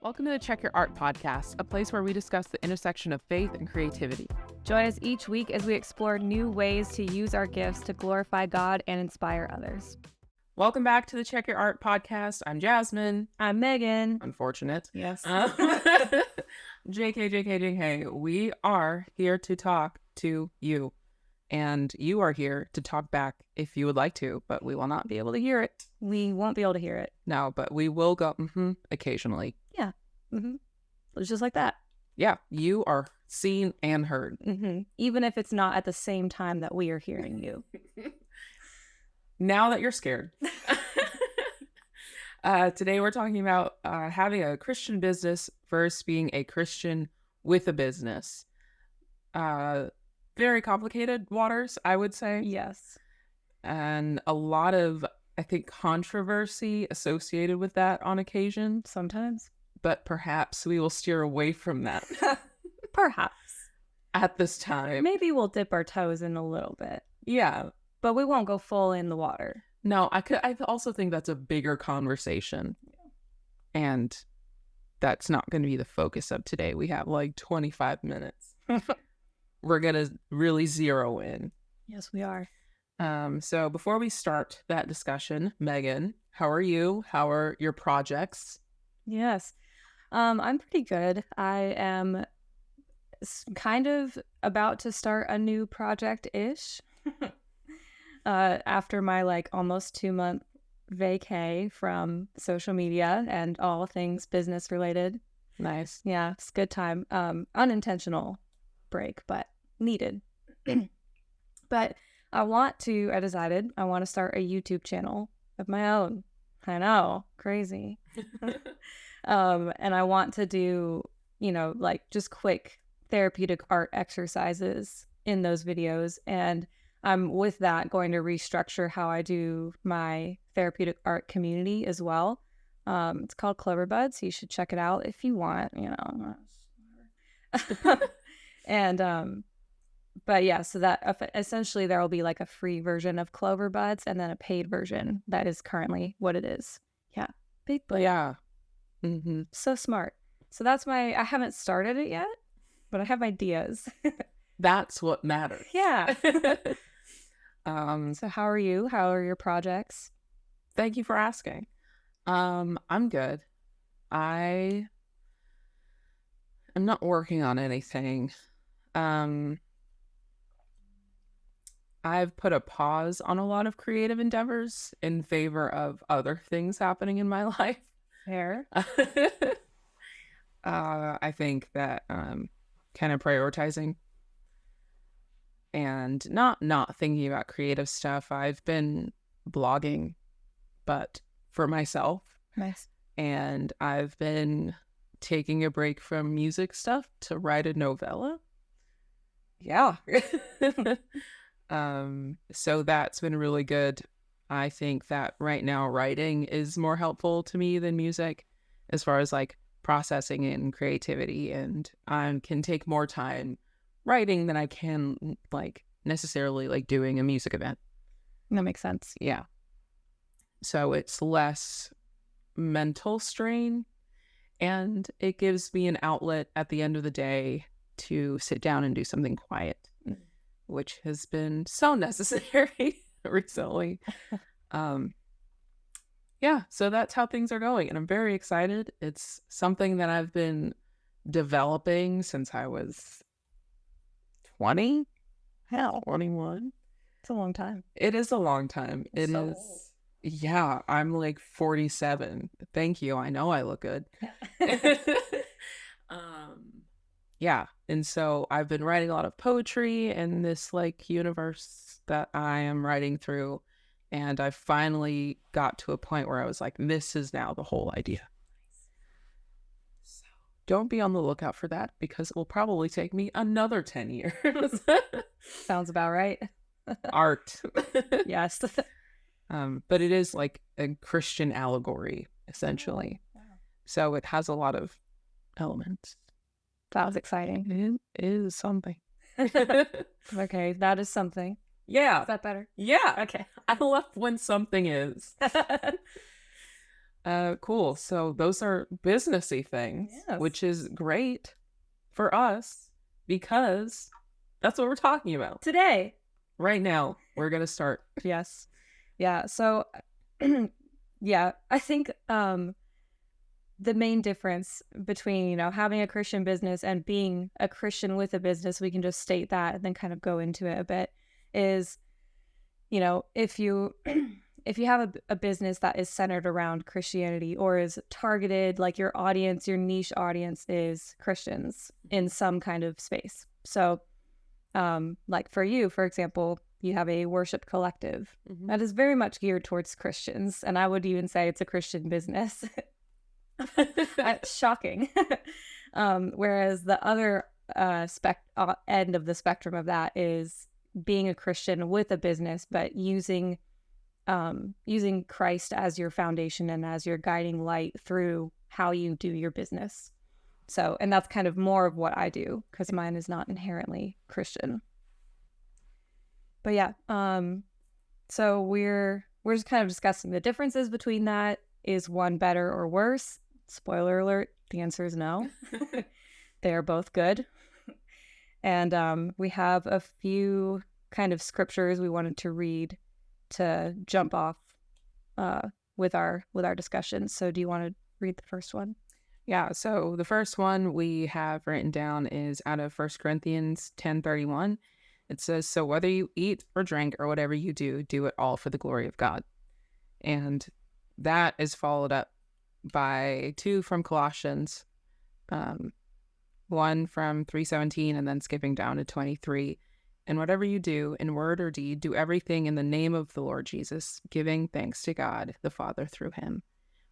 Welcome to the Check Your Art podcast, a place where we discuss the intersection of faith and creativity. Join us each week as we explore new ways to use our gifts to glorify God and inspire others. Welcome back to the Check Your Art podcast. I'm Jasmine. I'm Megan. Unfortunate. Yes. JK. We are here to talk to you. And you are here to talk back if you would like to, but we will not be able to hear it. We won't be able to hear it. No, but we will go occasionally. Yeah. It's just like that. Yeah, you are seen and heard. Even if it's not at the same time that we are hearing you. Now that you're scared. Today we're talking about having a Christian business versus being a Christian with a business. Very complicated waters, I would say. Yes. And a lot of, I think, controversy associated with that on occasion. Sometimes. But perhaps we will steer away from that. Perhaps. At this time. Maybe we'll dip our toes in a little bit. Yeah. But we won't go full in the water. No, I also think that's a bigger conversation. And that's not going to be the focus of today. We have like 25 minutes. We're going to really zero in. Yes, we are. So before we start that discussion, Megan, how are you? How are your projects? Yes. I'm pretty good. I am kind of about to start a new project-ish. After my almost 2-month vacay from social media and all things business related. Nice. Yeah, it's a good time. Unintentional break, but needed. But I decided I want to start a YouTube channel of my own. I know, crazy. And I want to do, just quick therapeutic art exercises in those videos. And I'm with that going to restructure how I do my therapeutic art community as well. It's called Clover, so you should check it out if you want, And but yeah, so that essentially there will be like a free version of Clover Buds and then a paid version. That is currently what it is. Yeah. Big brain. Yeah. So smart. So that's I haven't started it yet, but I have ideas. That's what matters. Yeah. So how are you? How are your projects? Thank you for asking. I'm good. I am not working on anything. I've put a pause on a lot of creative endeavors in favor of other things happening in my life. Fair. I think that kind of prioritizing and not thinking about creative stuff. I've been blogging, but for myself. Nice. And I've been taking a break from music stuff to write a novella. Yeah. So that's been really good. I think that right now writing is more helpful to me than music as far as processing and creativity, and I can take more time writing than I can necessarily doing a music event. That makes sense. Yeah. So it's less mental strain, and it gives me an outlet at the end of the day to sit down and do something quiet, which has been so necessary recently. Yeah, so that's how things are going, and I'm very excited. It's something that I've been developing since I was 20. Hell, 21. It's a long time. It is a long time. It so is. Old. Yeah, I'm 47. Thank you. I know I look good. Yeah, and so I've been writing a lot of poetry in this universe that I am writing through, and I finally got to a point where I was like, this is now the whole idea. So don't be on the lookout for that, because it will probably take me another 10 years. Sounds about right. Art. Yes. But it is a Christian allegory, essentially. Oh, wow. So it has a lot of elements. That was exciting. It is something. Okay, that is something. Yeah. Is that better? Yeah. Okay. I love when something is. Cool. So those are businessy things, Yes. which is great for us because that's what we're talking about. Today. Right now, we're going to start. Yes. Yeah. So, yeah, I think the main difference between, having a Christian business and being a Christian with a business, we can just state that and then kind of go into it a bit, is, if you if you have a business that is centered around Christianity or is targeted, like your audience, your niche audience is Christians in some kind of space. So, like for you, for example, you have a worship collective that is very much geared towards Christians. And I would even say it's a Christian business. Shocking. Whereas the other end of the spectrum of that is being a Christian with a business, but using Christ as your foundation and as your guiding light through how you do your business. So, and that's kind of more of what I do because mine is not inherently Christian. But yeah, so we're just kind of discussing the differences between that. Is one better or worse? Spoiler alert, the answer is no. They are both good. And we have a few kind of scriptures we wanted to read to jump off with our discussion. So do you want to read the first one? Yeah, so the first one we have written down is out of 1 Corinthians 10:31. It says, "So whether you eat or drink or whatever you do, do it all for the glory of God." And that is followed up by 2 from Colossians, 1 from 3:17, and then skipping down to 23. "And whatever you do, in word or deed, do everything in the name of the Lord Jesus, giving thanks to God the Father through him.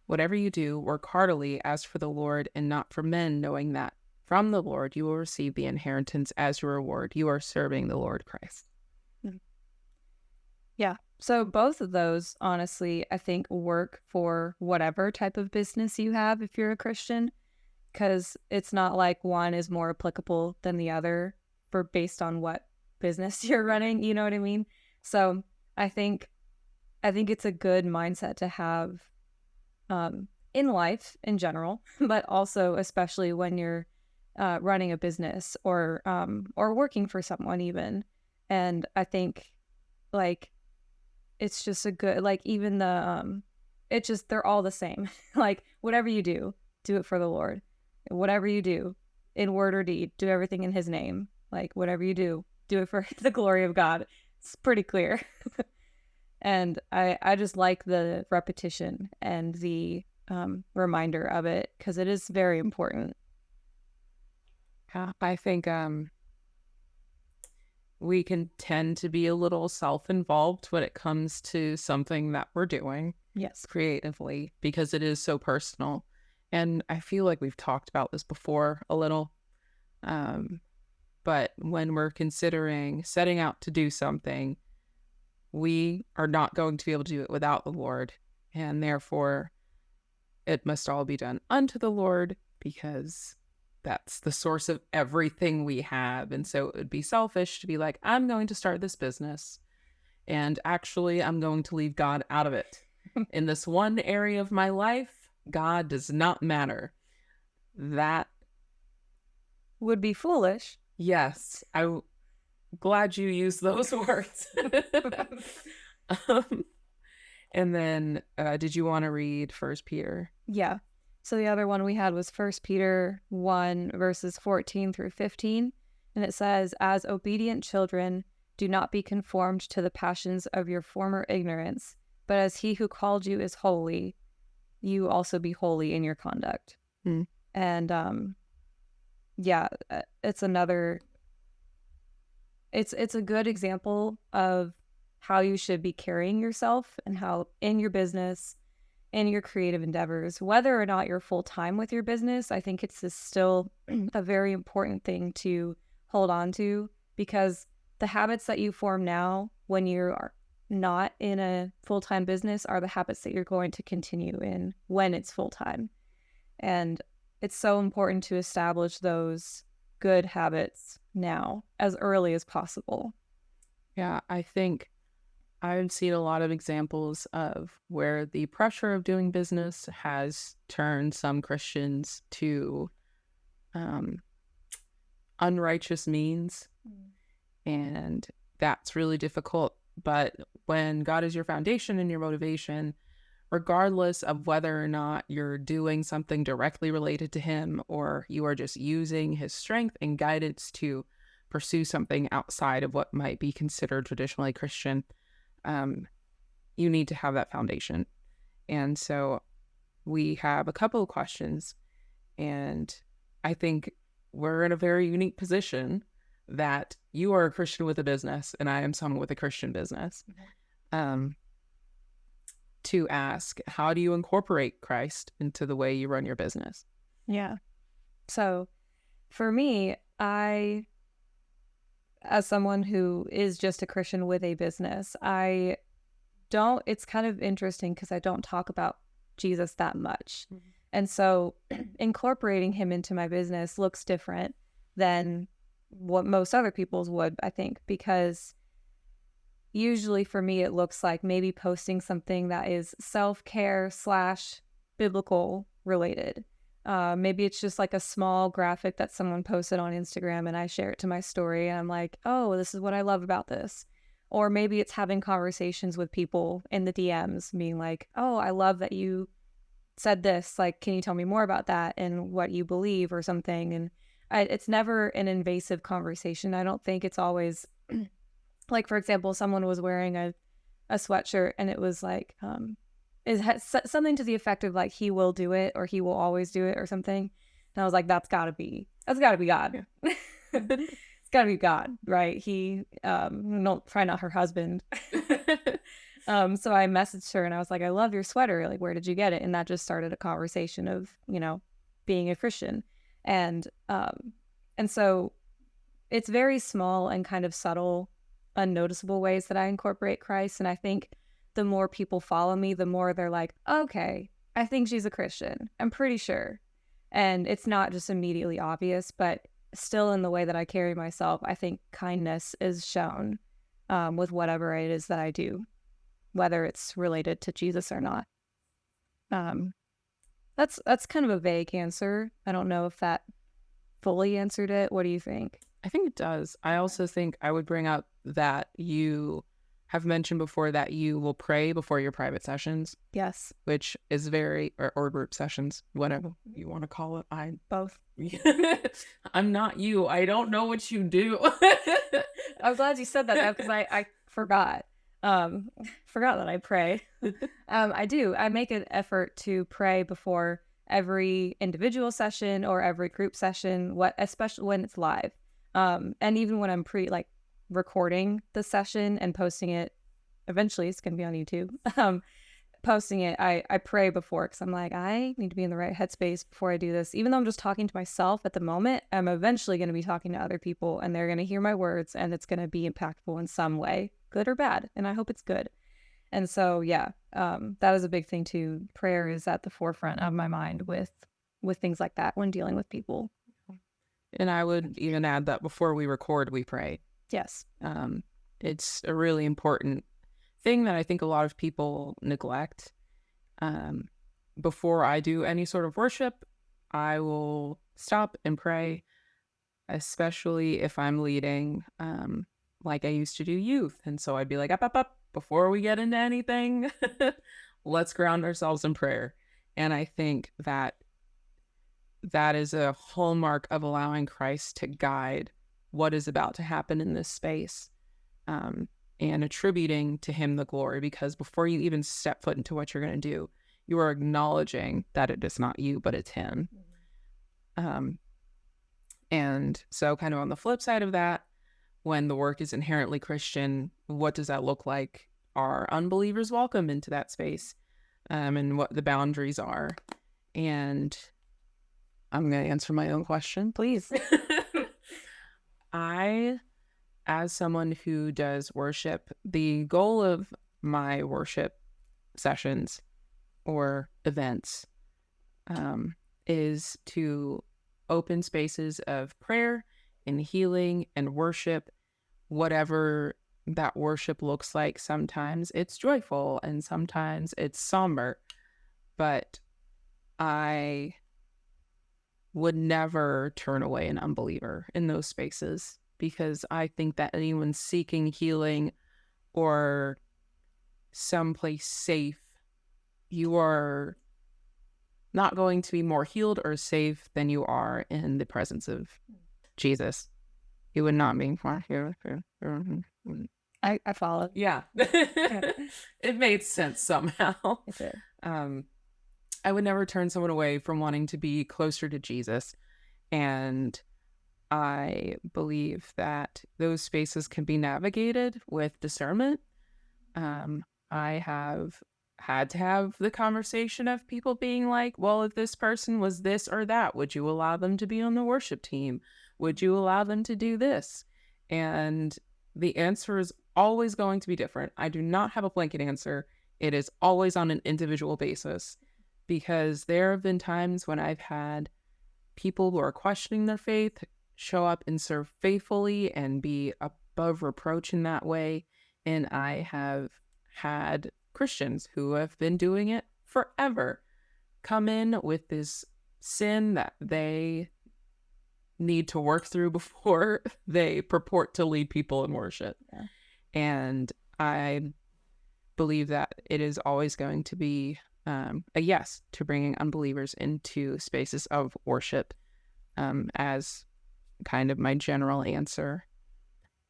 Whatever you do, work heartily as for the Lord and not for men, knowing that from the Lord you will receive the inheritance as your reward. You are serving the Lord Christ." Yeah. So both of those, honestly, I think work for whatever type of business you have if you're a Christian, because it's not like one is more applicable than the other based on what business you're running. You know what I mean? So I think it's a good mindset to have in life in general, but also especially when you're running a business or working for someone even. And I think like it's just a good, like even the it's just they're all the same. Like whatever you do it for the Lord. Whatever you do in word or deed, do everything in his name. Like whatever you do it for the glory of God. It's pretty clear. And I just like the repetition and the reminder of it because it is very important. Yeah, I think we can tend to be a little self-involved when it comes to something that we're doing. Yes. Creatively, because it is so personal. And I feel like we've talked about this before a little. But when we're considering setting out to do something, we are not going to be able to do it without the Lord. And therefore, it must all be done unto the Lord because that's the source of everything we have. And so it would be selfish to be like, I'm going to start this business and actually I'm going to leave God out of it. In this one area of my life, God does not matter. That would be foolish. Yes, I'm glad you used those words. And then did you want to read 1 Peter? Yeah. So the other one we had was 1 Peter 1 verses 14 through 15. And it says, "As obedient children, do not be conformed to the passions of your former ignorance, but as he who called you is holy, you also be holy in your conduct." And yeah, it's another, it's a good example of how you should be carrying yourself and how in your business, in your creative endeavors, whether or not you're full-time with your business, I think it's still a very important thing to hold on to because the habits that you form now when you are not in a full-time business are the habits that you're going to continue in when it's full-time. And it's so important to establish those good habits now as early as possible. Yeah, I think I've seen a lot of examples of where the pressure of doing business has turned some Christians to um, unrighteous means, and that's really difficult. But when God is your foundation and your motivation, regardless of whether or not you're doing something directly related to Him or you are just using His strength and guidance to pursue something outside of what might be considered traditionally Christian, you need to have that foundation. And so we have a couple of questions, and I think we're in a very unique position that you are a Christian with a business and I am someone with a Christian business. To ask, how do you incorporate Christ into the way you run your business? Yeah. So for me, as someone who is just a Christian with a business, it's kind of interesting because I don't talk about Jesus that much. Mm-hmm. And so incorporating him into my business looks different than what most other people's would, I think, because usually for me, it looks like maybe posting something that is self-care / biblical related. Maybe it's just like a small graphic that someone posted on Instagram and I share it to my story and I'm like, oh, this is what I love about this. Or maybe it's having conversations with people in the DMs being like, oh, I love that you said this. Like, can you tell me more about that and what you believe or something? And it's never an invasive conversation. I don't think it's always like, for example, someone was wearing a sweatshirt and it was like, it has something to the effect of like, he will do it or he will always do it or something. And I was like, that's gotta be God. Yeah. It's gotta be God, right? He, probably not her husband. So I messaged her and I was like, I love your sweater. Like, where did you get it? And that just started a conversation of, being a Christian. And so it's very small and kind of subtle, unnoticeable ways that I incorporate Christ. And I think the more people follow me, the more they're like, okay, I think she's a Christian. I'm pretty sure. And it's not just immediately obvious, but still in the way that I carry myself, I think kindness is shown with whatever it is that I do, whether it's related to Jesus or not. That's kind of a vague answer. I don't know if that fully answered it. What do you think? I think it does. I also think I would bring up that you have mentioned before that you will pray before your private sessions. Yes. Which is or group sessions, whatever you want to call it. Both. I'm not you. I don't know what you do. I'm glad you said that because I forgot. Forgot that I pray. I do. I make an effort to pray before every individual session or every group session, especially when it's live. And even when I'm recording the session and posting it, eventually it's going to be on YouTube. Posting it, I pray before because I'm like, I need to be in the right headspace before I do this. Even though I'm just talking to myself at the moment, I'm eventually going to be talking to other people and they're going to hear my words and it's going to be impactful in some way, good or bad. And I hope it's good. And so, yeah, that is a big thing too. Prayer is at the forefront of my mind with things like that when dealing with people. And I would even add that before we record, we pray. Yes. It's a really important thing that I think a lot of people neglect. Before I do any sort of worship, I will stop and pray, especially if I'm leading, like I used to do youth. And so I'd be like, up, before we get into anything, let's ground ourselves in prayer. And I think that is a hallmark of allowing Christ to guide what is about to happen in this space, and attributing to him the glory, because before you even step foot into what you're going to do, you are acknowledging that it is not you, but it's him. And so kind of on the flip side of that, when the work is inherently Christian, what does that look like? Are unbelievers welcome into that space? And what the boundaries are? And I'm going to answer my own question. Please. As someone who does worship, the goal of my worship sessions or events is to open spaces of prayer and healing and worship, whatever that worship looks like. Sometimes it's joyful and sometimes it's somber, but I would never turn away an unbeliever in those spaces, because I think that anyone seeking healing or someplace safe, you are not going to be more healed or safe than you are in the presence of Jesus. You would not be more healed. I follow. Yeah. It made sense somehow. It did. I would never turn someone away from wanting to be closer to Jesus. And I believe that those spaces can be navigated with discernment. I have had to have the conversation of people being like, well, if this person was this or that, would you allow them to be on the worship team? Would you allow them to do this? And the answer is always going to be different. I do not have a blanket answer. It is always on an individual basis, because there have been times when I've had people who are questioning their faith show up and serve faithfully and be above reproach in that way. And I have had Christians who have been doing it forever come in with this sin that they need to work through before they purport to lead people in worship. Yeah. And I believe that it is always going to be a yes to bringing unbelievers into spaces of worship, as kind of my general answer.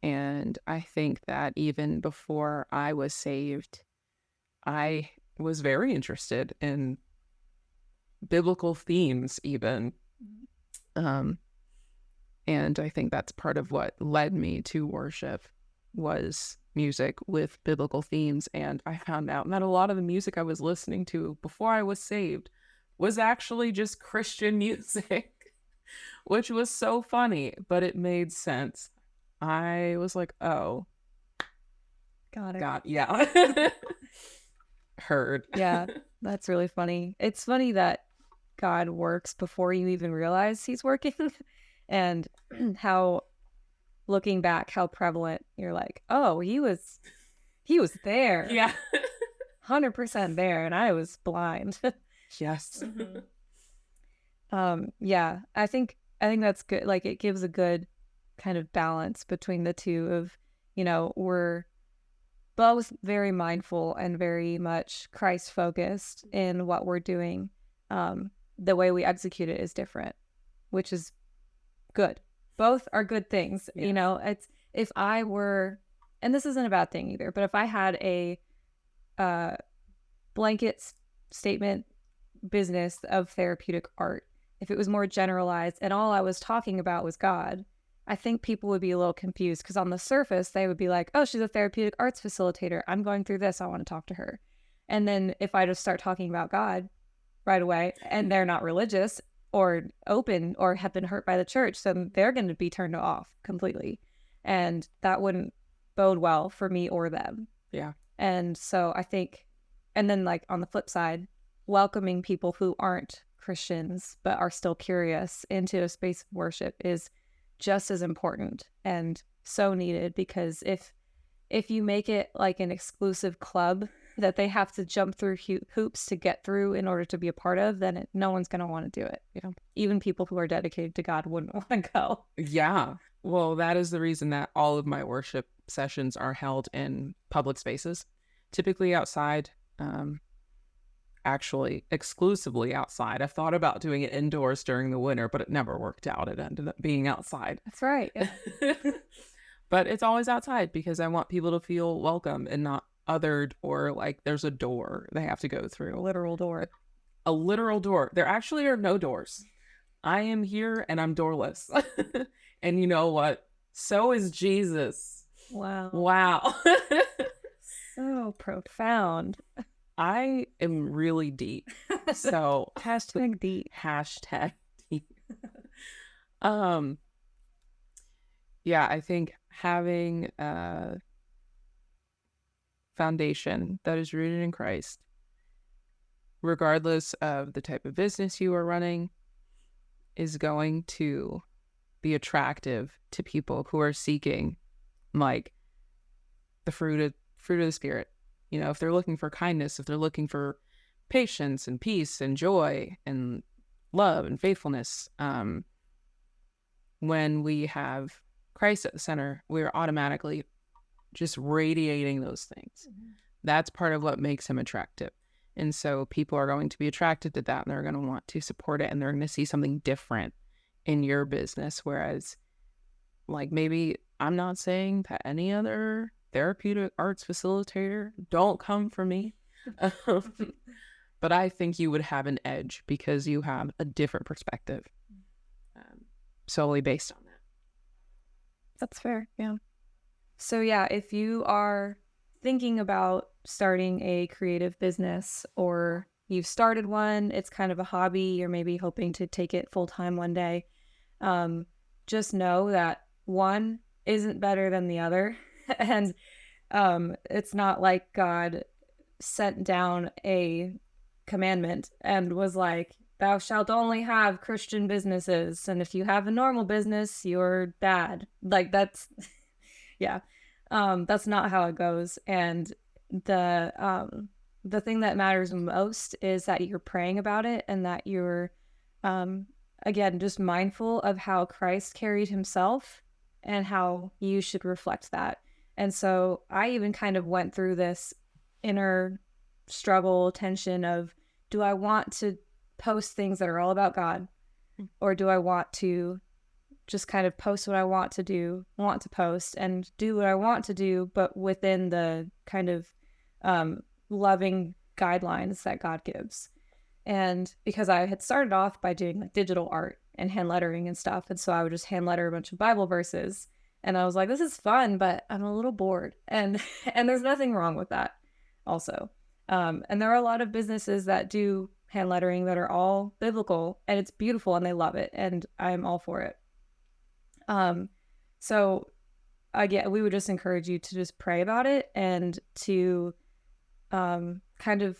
And I think that even before I was saved, I was very interested in biblical themes even. And I think that's part of what led me to worship, was music with biblical themes. And I found out that a lot of the music I was listening to before I was saved was actually just Christian music, which was so funny, but it made sense. I was like, oh. Got it. God, yeah. Heard. Yeah, that's really funny. It's funny that God works before you even realize he's working. And how, looking back, how prevalent you're like, oh, he was there. Yeah. 100% there, and I was blind. Yes. Yeah, I think that's good. Like, it gives a good kind of balance between the two of, we're both very mindful and very much Christ focused in what we're doing. The way we execute it is different, which is good. Both are good things. Yeah. It's, if I were, and this isn't a bad thing either, but if I had a blanket statement business of therapeutic art, if it was more generalized and all I was talking about was God, I think people would be a little confused, because on the surface they would be like, oh, she's a therapeutic arts facilitator, I'm going through this, I want to talk to her. And then if I just start talking about God right away and they're not religious or open or have been hurt by the church, then they're going to be turned off completely. And that wouldn't bode well for me or them. Yeah. And so I think, and then like on the flip side, welcoming people who aren't Christians but are still curious into a space of worship is just as important and so needed, because if you make it like an exclusive club that they have to jump through hoops to get through in order to be a part of, then no one's going to want to do it. Even people who are dedicated to God wouldn't want to go. Yeah. Well, that is the reason that all of my worship sessions are held in public spaces, typically outside, actually exclusively outside. I've thought about doing it indoors during the winter, but it never worked out. It ended up being outside. That's right. But it's always outside because I want people to feel welcome and not othered, or like there's a door they have to go through. A literal door. A literal door. There actually are no doors. I am here and I'm doorless. And you know what? So is Jesus. Wow. So profound. I am really deep. So hashtag deep. Hashtag deep. Yeah, I think having a foundation that is rooted in Christ, regardless of the type of business you are running, is going to be attractive to people who are seeking like the fruit of the Spirit. If they're looking for kindness, if they're looking for patience and peace and joy and love and faithfulness, when we have Christ at the center, we're automatically just radiating those things. That's part of what makes him attractive. And so people are going to be attracted to that, and they're going to want to support it, and they're going to see something different in your business. Whereas, like, maybe I'm not saying that any other therapeutic arts facilitator don't come for me. But I think you would have an edge because you have a different perspective, solely based on that. That's fair. Yeah. So yeah, if you are thinking about starting a creative business, or you've started one, it's kind of a hobby, you're maybe hoping to take it full time one day, just know that one isn't better than the other. And it's not like God sent down a commandment and was like, thou shalt only have Christian businesses, and if you have a normal business, you're bad. Like, that's yeah, that's not how it goes. And the thing that matters most is that you're praying about it, and that you're again just mindful of how Christ carried himself and how you should reflect that. And so I even kind of went through this inner struggle, tension of, do I want to post things that are all about God, or do I want to just kind of post what I want to post, and do what I want to do, but within the kind of loving guidelines that God gives? And because I had started off by doing like digital art and hand lettering and stuff, and so I would just hand letter a bunch of Bible verses, and I was like, this is fun, but I'm a little bored. And there's nothing wrong with that also. And there are a lot of businesses that do hand lettering that are all biblical, and it's beautiful, and they love it, and I'm all for it. So again, we would just encourage you to just pray about it, and to kind of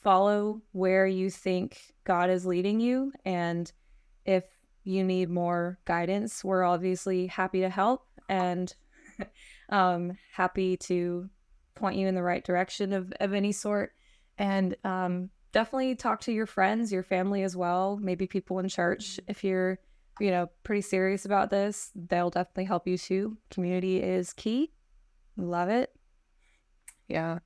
follow where you think God is leading you. And if you need more guidance, we're obviously happy to help, and happy to point you in the right direction of any sort. And definitely talk to your friends, your family as well, maybe people in church. If you're pretty serious about this, they'll definitely help you too. Community is key. Love it. Yeah.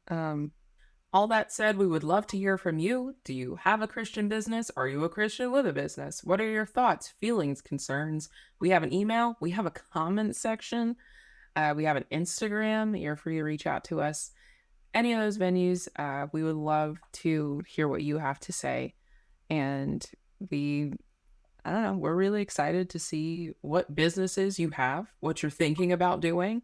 All that said, we would love to hear from you. Do you have a Christian business? Are you a Christian with a business? What are your thoughts, feelings, concerns? We have an email. We have a comment section. We have an Instagram. You're free to reach out to us. Any of those venues, we would love to hear what you have to say. And we're really excited to see what businesses you have, what you're thinking about doing.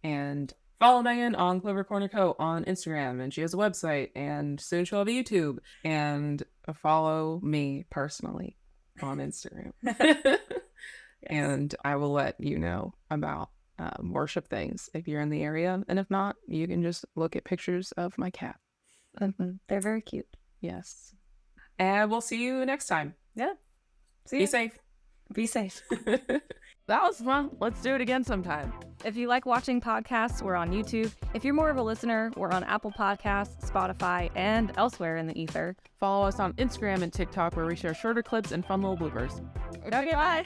And follow Megan on Clover Corner Co. on Instagram, and she has a website, and soon she'll have a YouTube. And follow me personally on Instagram. Yes. And I will let you know about worship things if you're in the area, and if not, you can just look at pictures of my cat. They're very cute. Yes. And we'll see you next time. Yeah. Be safe. Be safe. That was fun. Let's do it again sometime. If you like watching podcasts, we're on YouTube. If you're more of a listener, we're on Apple Podcasts, Spotify, and elsewhere in the ether. Follow us on Instagram and TikTok, where we share shorter clips and fun little bloopers. Okay, bye.